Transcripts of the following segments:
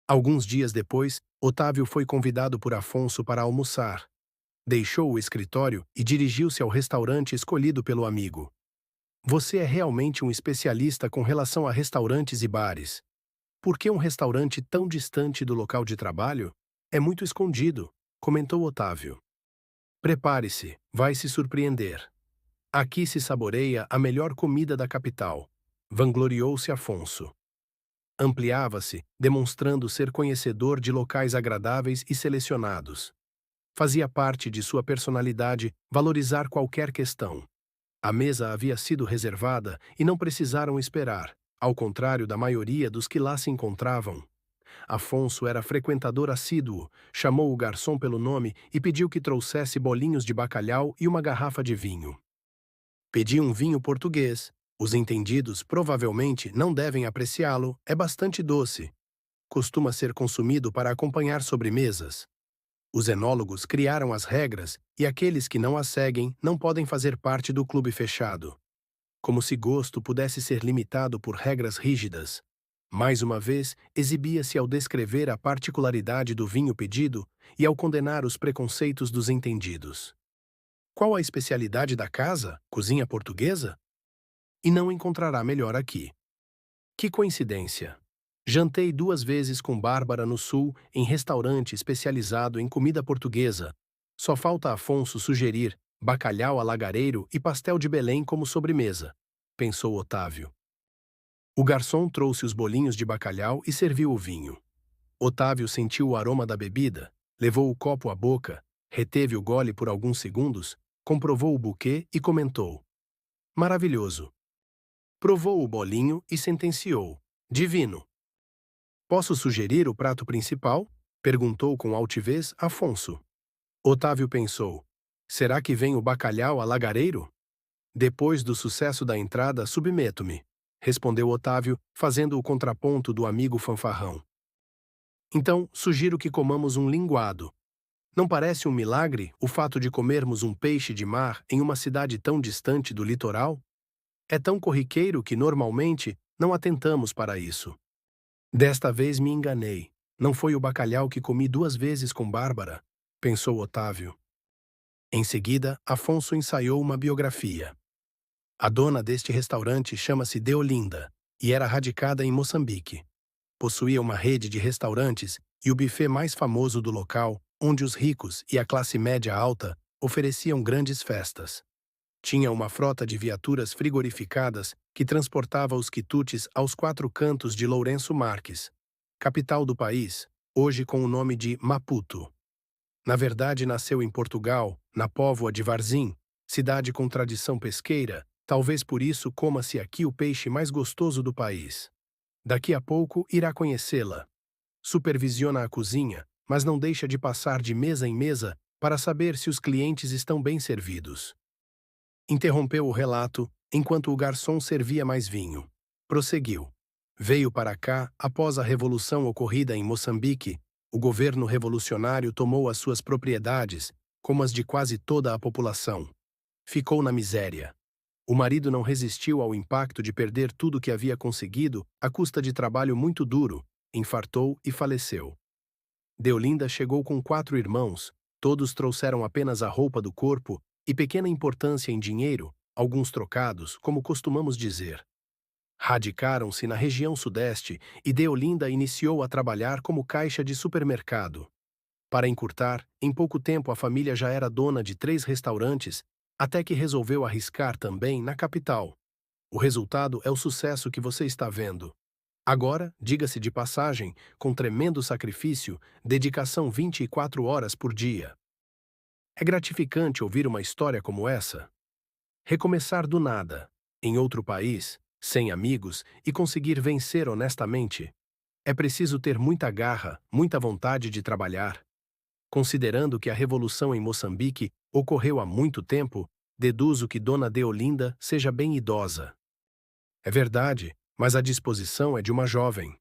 Alguns dias depois, Otávio foi convidado por Afonso para almoçar. Deixou o escritório e dirigiu-se ao restaurante escolhido pelo amigo. Você é realmente um especialista com relação a restaurantes e bares. Por que um restaurante tão distante do local de trabalho? É muito escondido, comentou Otávio. Prepare-se, vai se surpreender. Aqui se saboreia a melhor comida da capital. Vangloriou-se Afonso. Ampliava-se, demonstrando ser conhecedor de locais agradáveis e selecionados. Fazia parte de sua personalidade valorizar qualquer questão. A mesa havia sido reservada e não precisaram esperar, ao contrário da maioria dos que lá se encontravam. Afonso era frequentador assíduo, chamou o garçom pelo nome e pediu que trouxesse bolinhos de bacalhau e uma garrafa de vinho. Pedi um vinho português. Os entendidos provavelmente não devem apreciá-lo, é bastante doce. Costuma ser consumido para acompanhar sobremesas. Os enólogos criaram as regras e aqueles que não as seguem não podem fazer parte do clube fechado. Como se gosto pudesse ser limitado por regras rígidas. Mais uma vez, exibia-se ao descrever a particularidade do vinho pedido e ao condenar os preconceitos dos entendidos. Qual a especialidade da casa? Cozinha portuguesa? E não encontrará melhor aqui. Que coincidência! Jantei 2 vezes com Bárbara no Sul, em restaurante especializado em comida portuguesa. Só falta Afonso sugerir bacalhau alagareiro e pastel de Belém como sobremesa, pensou Otávio. O garçom trouxe os bolinhos de bacalhau e serviu o vinho. Otávio sentiu o aroma da bebida, levou o copo à boca, reteve o gole por alguns segundos, comprovou o buquê e comentou: maravilhoso. Provou o bolinho e sentenciou: divino. Posso sugerir o prato principal? Perguntou com altivez Afonso. Otávio pensou: será que vem o bacalhau alagareiro? Depois do sucesso da entrada, submeto-me, respondeu Otávio, fazendo o contraponto do amigo fanfarrão. Então, sugiro que comamos um linguado. Não parece um milagre o fato de comermos um peixe de mar em uma cidade tão distante do litoral? É tão corriqueiro que, normalmente, não atentamos para isso. Desta vez me enganei. Não foi o bacalhau que comi 2 vezes com Bárbara, pensou Otávio. Em seguida, Afonso ensaiou uma biografia. A dona deste restaurante chama-se Deolinda e era radicada em Moçambique. Possuía uma rede de restaurantes e o buffet mais famoso do local, onde os ricos e a classe média alta ofereciam grandes festas. Tinha uma frota de viaturas frigorificadas que transportava os quitutes aos 4 cantos de Lourenço Marques, capital do país, hoje com o nome de Maputo. Na verdade, nasceu em Portugal, na Póvoa de Varzim, cidade com tradição pesqueira, talvez por isso coma-se aqui o peixe mais gostoso do país. Daqui a pouco irá conhecê-la. Supervisiona a cozinha, mas não deixa de passar de mesa em mesa para saber se os clientes estão bem servidos. Interrompeu o relato, enquanto o garçom servia mais vinho. Prosseguiu. Veio para cá após a revolução ocorrida em Moçambique. O governo revolucionário tomou as suas propriedades, como as de quase toda a população. Ficou na miséria. O marido não resistiu ao impacto de perder tudo que havia conseguido à custa de trabalho muito duro, infartou e faleceu. Deolinda chegou com 4 irmãos, todos trouxeram apenas a roupa do corpo e pequena importância em dinheiro, alguns trocados, como costumamos dizer. Radicaram-se na região sudeste e Deolinda iniciou a trabalhar como caixa de supermercado. Para encurtar, em pouco tempo a família já era dona de 3 restaurantes, até que resolveu arriscar também na capital. O resultado é o sucesso que você está vendo. Agora, diga-se de passagem, com tremendo sacrifício, dedicação 24 horas por dia. É gratificante ouvir uma história como essa. Recomeçar do nada, em outro país, sem amigos e conseguir vencer honestamente. É preciso ter muita garra, muita vontade de trabalhar. Considerando que a revolução em Moçambique ocorreu há muito tempo, deduzo que Dona Deolinda seja bem idosa. É verdade, mas a disposição é de uma jovem.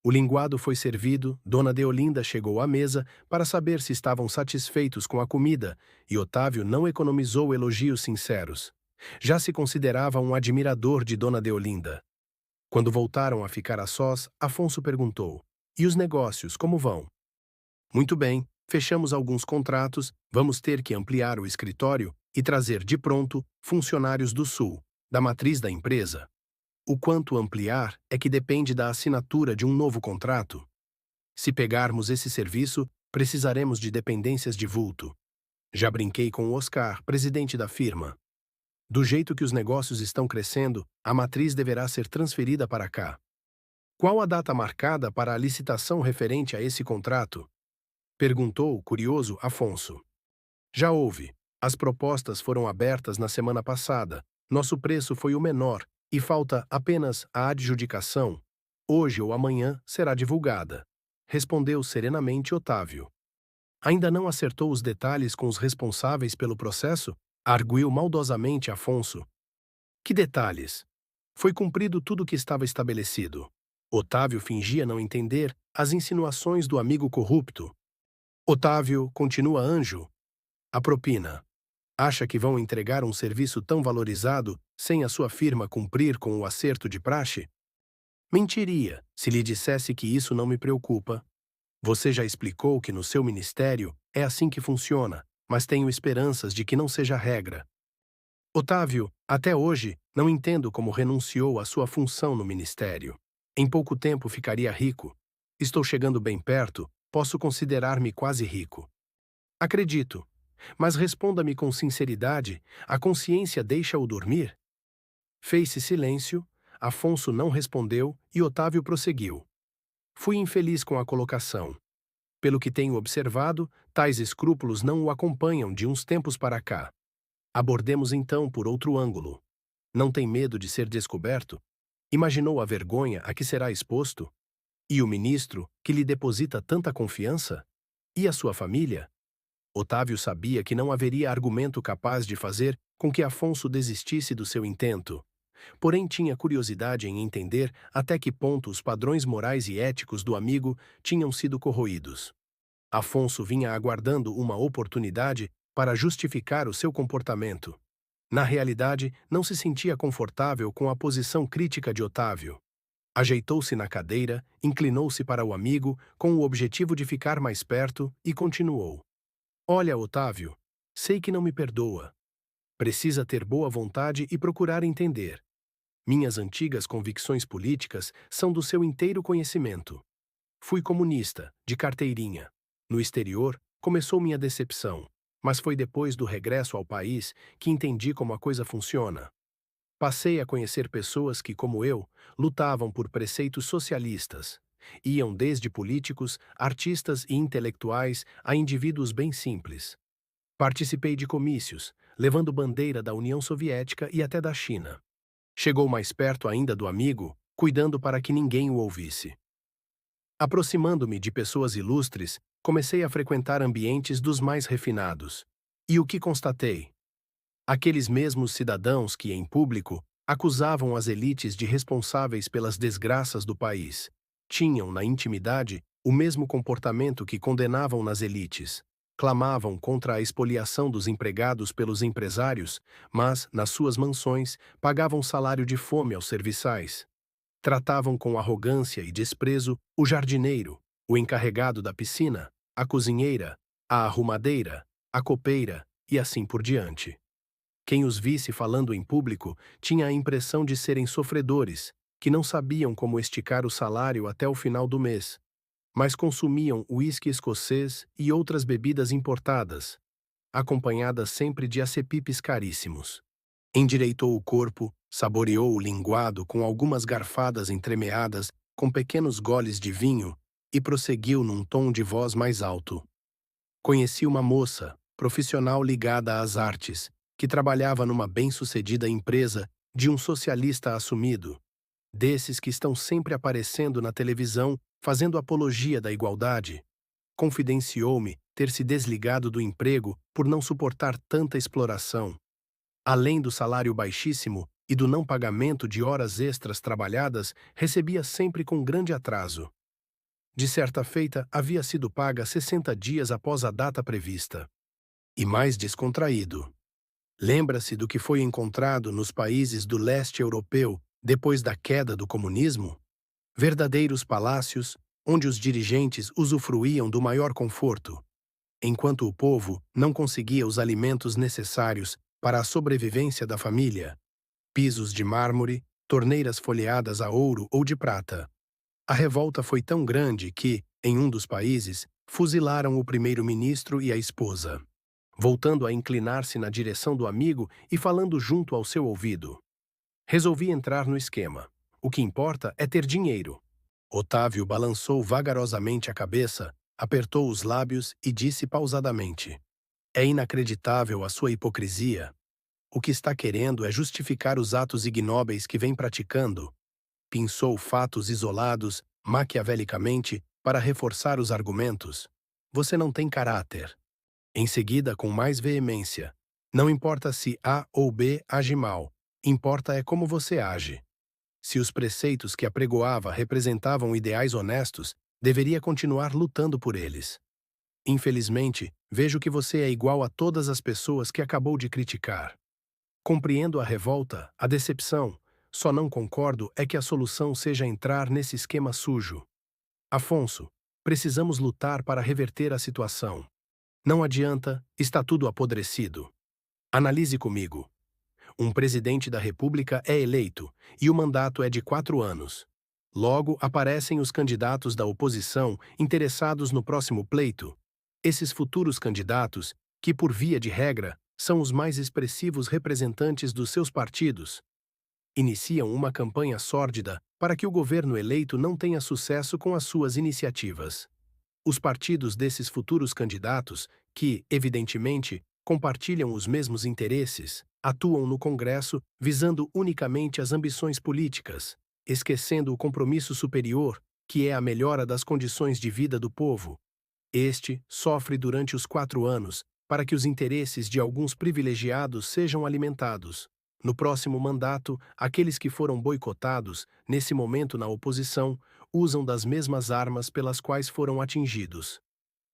O linguado foi servido, Dona Deolinda chegou à mesa para saber se estavam satisfeitos com a comida, e Otávio não economizou elogios sinceros. Já se considerava um admirador de Dona Deolinda. Quando voltaram a ficar a sós, Afonso perguntou: E os negócios, como vão? Muito bem, fechamos alguns contratos, vamos ter que ampliar o escritório e trazer de pronto funcionários do Sul, da matriz da empresa. O quanto ampliar é que depende da assinatura de um novo contrato. Se pegarmos esse serviço, precisaremos de dependências de vulto. Já brinquei com o Oscar, presidente da firma. Do jeito que os negócios estão crescendo, a matriz deverá ser transferida para cá. Qual a data marcada para a licitação referente a esse contrato? Perguntou, curioso, Afonso. Já houve. As propostas foram abertas na semana passada. Nosso preço foi o menor e falta apenas a adjudicação. Hoje ou amanhã será divulgada. Respondeu serenamente Otávio. Ainda não acertou os detalhes com os responsáveis pelo processo? Arguiu maldosamente Afonso. Que detalhes? Foi cumprido tudo o que estava estabelecido. Otávio fingia não entender as insinuações do amigo corrupto. Otávio, continua Anjo. A propina. Acha que vão entregar um serviço tão valorizado sem a sua firma cumprir com o acerto de praxe? Mentiria, se lhe dissesse que isso não me preocupa. Você já explicou que no seu ministério é assim que funciona, mas tenho esperanças de que não seja regra. Otávio, até hoje, não entendo como renunciou à sua função no ministério. Em pouco tempo ficaria rico. Estou chegando bem perto, posso considerar-me quase rico. Acredito. Mas responda-me com sinceridade, a consciência deixa-o dormir? Fez-se silêncio, Afonso não respondeu e Otávio prosseguiu. Fui infeliz com a colocação. Pelo que tenho observado, tais escrúpulos não o acompanham de uns tempos para cá. Abordemos então por outro ângulo. Não tem medo de ser descoberto? Imaginou a vergonha a que será exposto? E o ministro, que lhe deposita tanta confiança? E a sua família? Otávio sabia que não haveria argumento capaz de fazer com que Afonso desistisse do seu intento. Porém, tinha curiosidade em entender até que ponto os padrões morais e éticos do amigo tinham sido corroídos. Afonso vinha aguardando uma oportunidade para justificar o seu comportamento. Na realidade, não se sentia confortável com a posição crítica de Otávio. Ajeitou-se na cadeira, inclinou-se para o amigo com o objetivo de ficar mais perto e continuou. Olha, Otávio, sei que não me perdoa. Precisa ter boa vontade e procurar entender. Minhas antigas convicções políticas são do seu inteiro conhecimento. Fui comunista, de carteirinha. No exterior, começou minha decepção, mas foi depois do regresso ao país que entendi como a coisa funciona. Passei a conhecer pessoas que, como eu, lutavam por preceitos socialistas. Iam desde políticos, artistas e intelectuais a indivíduos bem simples. Participei de comícios, levando bandeira da União Soviética e até da China. Chegou mais perto ainda do amigo, cuidando para que ninguém o ouvisse. Aproximando-me de pessoas ilustres, comecei a frequentar ambientes dos mais refinados. E o que constatei? Aqueles mesmos cidadãos que, em público, acusavam as elites de responsáveis pelas desgraças do país, tinham, na intimidade, o mesmo comportamento que condenavam nas elites. Clamavam contra a expoliação dos empregados pelos empresários, mas, nas suas mansões, pagavam salário de fome aos serviçais. Tratavam com arrogância e desprezo o jardineiro, o encarregado da piscina, a cozinheira, a arrumadeira, a copeira e assim por diante. Quem os visse falando em público tinha a impressão de serem sofredores, que não sabiam como esticar o salário até o final do mês, mas consumiam uísque escocês e outras bebidas importadas, acompanhadas sempre de acepipes caríssimos. Endireitou o corpo, saboreou o linguado com algumas garfadas entremeadas com pequenos goles de vinho e prosseguiu num tom de voz mais alto. Conheci uma moça, profissional ligada às artes, que trabalhava numa bem-sucedida empresa de um socialista assumido, desses que estão sempre aparecendo na televisão fazendo apologia da igualdade. Confidenciou-me ter se desligado do emprego por não suportar tanta exploração. Além do salário baixíssimo e do não pagamento de horas extras trabalhadas, recebia sempre com grande atraso. De certa feita, havia sido paga 60 dias após a data prevista. E mais descontraído. Lembra-se do que foi encontrado nos países do leste europeu depois da queda do comunismo? Verdadeiros palácios, onde os dirigentes usufruíam do maior conforto, enquanto o povo não conseguia os alimentos necessários para a sobrevivência da família. Pisos de mármore, torneiras folheadas a ouro ou de prata. A revolta foi tão grande que, em um dos países, fuzilaram o primeiro-ministro e a esposa. Voltando a inclinar-se na direção do amigo e falando junto ao seu ouvido. Resolvi entrar no esquema. O que importa é ter dinheiro. Otávio balançou vagarosamente a cabeça, apertou os lábios e disse pausadamente: É inacreditável a sua hipocrisia. O que está querendo é justificar os atos ignóbeis que vem praticando. Pensou fatos isolados, maquiavelicamente, para reforçar os argumentos. Você não tem caráter. Em seguida, com mais veemência. Não importa se A ou B age mal, importa é como você age. Se os preceitos que apregoava representavam ideais honestos, deveria continuar lutando por eles. Infelizmente, vejo que você é igual a todas as pessoas que acabou de criticar. Compreendo a revolta, a decepção, só não concordo é que a solução seja entrar nesse esquema sujo. Afonso, precisamos lutar para reverter a situação. Não adianta, está tudo apodrecido. Analise comigo. Um presidente da República é eleito, e o mandato é de 4 anos. Logo, aparecem os candidatos da oposição interessados no próximo pleito. Esses futuros candidatos, que por via de regra, são os mais expressivos representantes dos seus partidos, iniciam uma campanha sórdida para que o governo eleito não tenha sucesso com as suas iniciativas. Os partidos desses futuros candidatos, que, evidentemente, compartilham os mesmos interesses, atuam no Congresso visando unicamente as ambições políticas, esquecendo o compromisso superior, que é a melhora das condições de vida do povo. Este sofre durante os 4 anos para que os interesses de alguns privilegiados sejam alimentados. No próximo mandato, aqueles que foram boicotados, nesse momento na oposição, usam das mesmas armas pelas quais foram atingidos.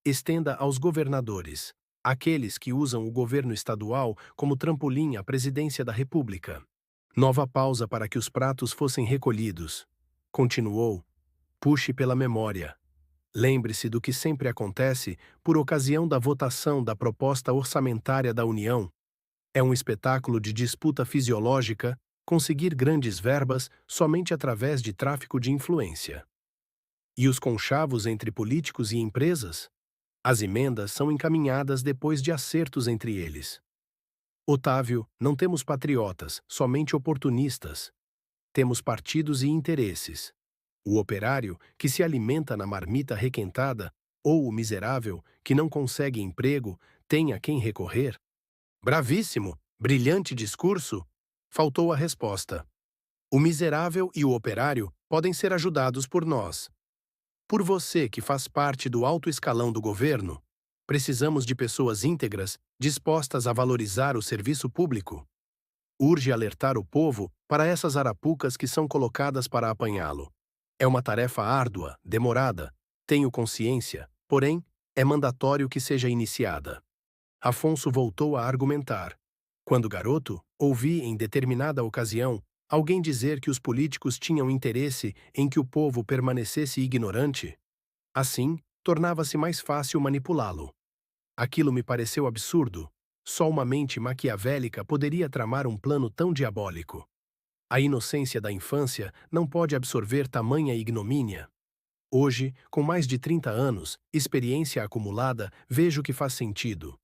Estenda aos governadores, aqueles que usam o governo estadual como trampolim à presidência da República. Nova pausa para que os pratos fossem recolhidos. Continuou. Puxe pela memória. Lembre-se do que sempre acontece por ocasião da votação da proposta orçamentária da União. É um espetáculo de disputa fisiológica conseguir grandes verbas somente através de tráfico de influência. E os conchavos entre políticos e empresas? As emendas são encaminhadas depois de acertos entre eles. Otávio, não temos patriotas, somente oportunistas. Temos partidos e interesses. O operário, que se alimenta na marmita requentada, ou o miserável, que não consegue emprego, tem a quem recorrer? Bravíssimo, brilhante discurso? Faltou a resposta. O miserável e o operário podem ser ajudados por nós. Por você que faz parte do alto escalão do governo, precisamos de pessoas íntegras, dispostas a valorizar o serviço público. Urge alertar o povo para essas arapucas que são colocadas para apanhá-lo. É uma tarefa árdua, demorada, tenho consciência, porém, é mandatório que seja iniciada. Afonso voltou a argumentar. Quando garoto, ouvi em determinada ocasião alguém dizer que os políticos tinham interesse em que o povo permanecesse ignorante. Assim, tornava-se mais fácil manipulá-lo. Aquilo me pareceu absurdo. Só uma mente maquiavélica poderia tramar um plano tão diabólico. A inocência da infância não pode absorver tamanha ignomínia. Hoje, com mais de 30 anos, experiência acumulada, vejo que faz sentido.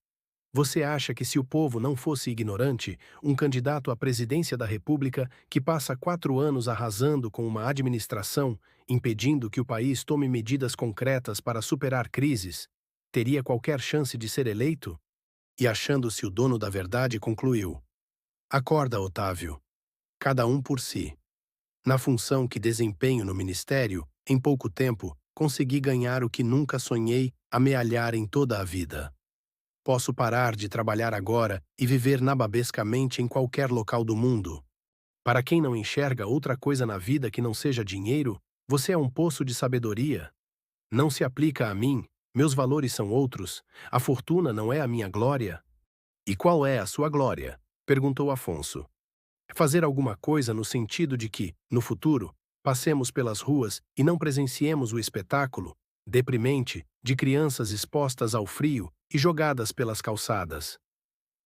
Você acha que se o povo não fosse ignorante, um candidato à presidência da República que passa 4 anos arrasando com uma administração, impedindo que o país tome medidas concretas para superar crises, teria qualquer chance de ser eleito? E achando-se o dono da verdade, concluiu: Acorda, Otávio. Cada um por si. Na função que desempenho no ministério, em pouco tempo, consegui ganhar o que nunca sonhei amealhar em toda a vida. Posso parar de trabalhar agora e viver nababescamente em qualquer local do mundo. Para quem não enxerga outra coisa na vida que não seja dinheiro, você é um poço de sabedoria. Não se aplica a mim, meus valores são outros, a fortuna não é a minha glória. E qual é a sua glória? Perguntou Afonso. Fazer alguma coisa no sentido de que, no futuro, passemos pelas ruas e não presenciemos o espetáculo, deprimente, de crianças expostas ao frio e jogadas pelas calçadas.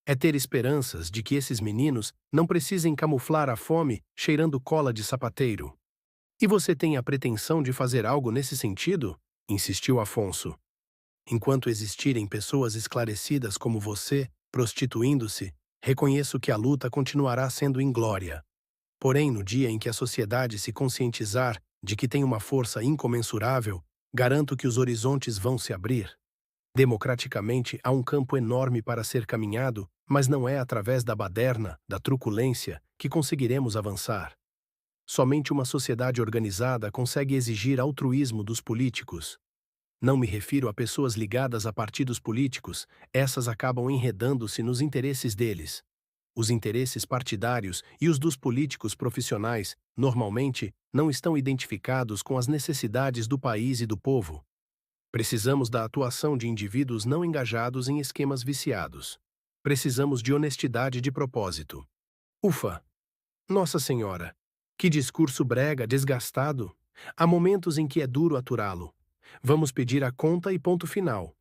É ter esperanças de que esses meninos não precisem camuflar a fome cheirando cola de sapateiro. E você tem a pretensão de fazer algo nesse sentido? Insistiu Afonso. Enquanto existirem pessoas esclarecidas como você, prostituindo-se, reconheço que a luta continuará sendo inglória. Porém, no dia em que a sociedade se conscientizar de que tem uma força incomensurável, garanto que os horizontes vão se abrir. Democraticamente, há um campo enorme para ser caminhado, mas não é através da baderna, da truculência, que conseguiremos avançar. Somente uma sociedade organizada consegue exigir altruísmo dos políticos. Não me refiro a pessoas ligadas a partidos políticos, essas acabam enredando-se nos interesses deles. Os interesses partidários e os dos políticos profissionais, normalmente, não estão identificados com as necessidades do país e do povo. Precisamos da atuação de indivíduos não engajados em esquemas viciados. Precisamos de honestidade de propósito. Ufa! Nossa Senhora! Que discurso brega, desgastado! Há momentos em que é duro aturá-lo. Vamos pedir a conta e ponto final.